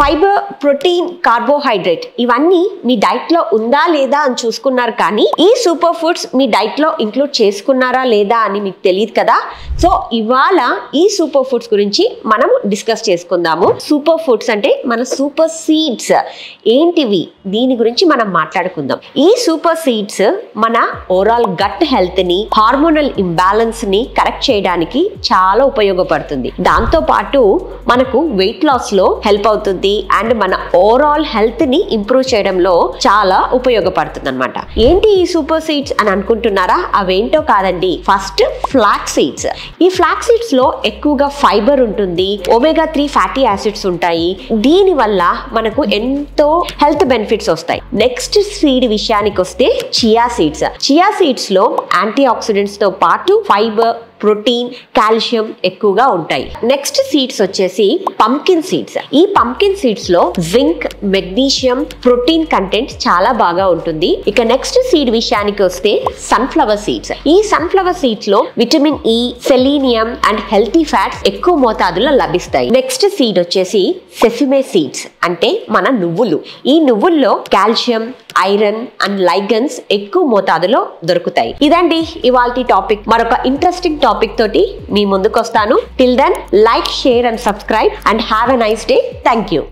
Fibre, protein, carbohydrate ఇవన్నీ మీ diet లో ఉందా లేదా అని చూసుకున్నారు, కానీ ఈ సూపర్ ఫుడ్స్ మీ డైట్ లో ఇంక్లూడ్ చేసుకున్నారా లేదా అని మీకు తెలియదు కదా. సో ఇవాళ ఈ సూపర్ ఫుడ్స్ గురించి మనం డిస్కస్ చేసుకుందాము. సూపర్ ఫుడ్స్ అంటే మన సూపర్ సీడ్స్ ఏంటివి, దీని గురించి మనం మాట్లాడుకుందాం. ఈ సూపర్ సీడ్స్ మన ఓవరాల్ గట్ హెల్త్ ని, హార్మోనల్ ఇంబ్యాలెన్స్ ని కరెక్ట్ చేయడానికి చాలా ఉపయోగపడుతుంది. దాంతో పాటు మనకు వెయిట్ లాస్ లో హెల్ప్ అవుతుంది అండ్ మన ఓవరాల్ హెల్త్ ని ఇంప్రూవ్ చేయడంలో చాలా ఉపయోగపడుతుంది అన్నమాట. ఏంటి ఈ సూపర్ సీడ్స్ అని అనుకుంటున్నారా? అవేంటో కాదండి. First flax seeds. ఈ ఫ్లాక్స్ సీడ్స్ లో ఎక్కువగా ఫైబర్ ఉంటుంది, ఒమేగా 3 ఫ్యాటీ యాసిడ్స్ ఉంటాయి. దీని వల్ల మనకు ఎంతో హెల్త్ బెనిఫిట్స్ వస్తాయి. నెక్స్ట్ సీడ్ విషయానికి వస్తే చియా సీడ్స్. చియా సీడ్స్ లో యాంటీ ఆక్సిడెంట్స్ తో పాటు ఫైబర్, ప్రోటీన్, కాల్షియం ఎక్కువగా ఉంటాయి. నెక్స్ట్ సీడ్స్ వచ్చేసి పంకిన్ సీడ్స్. ఈ పంకిన్ సీడ్స్ లో జింక్, మెగ్నీషియం, ప్రోటీన్ కంటెంట్ చాలా బాగా ఉంటుంది. ఇక నెక్స్ట్ సీడ్ విషయానికి వస్తే సన్ఫ్లవర్ సీడ్స్. ఈ సన్ఫ్లవర్ సీడ్స్ లో vitamin E, selenium and healthy fats ఎక్కువ మోతాదులో లభిస్తాయి. నెక్స్ట్ సీడ్ వచ్చేసి సెసిమే సీడ్స్, అంటే మన నువ్వులు. ఈ నువ్వుల్లో కాల్షియం, ఐరన్ అండ్ లైగన్స్ ఎక్కువ మోతాదులో దొరుకుతాయి. ఇదండి ఇవాల్టి టాపిక్. మరొక ఇంట్రెస్టింగ్ టాపిక్ తోటి మీ ముందుకు వస్తాను. Till then like, share and subscribe and have a nice day. Thank you.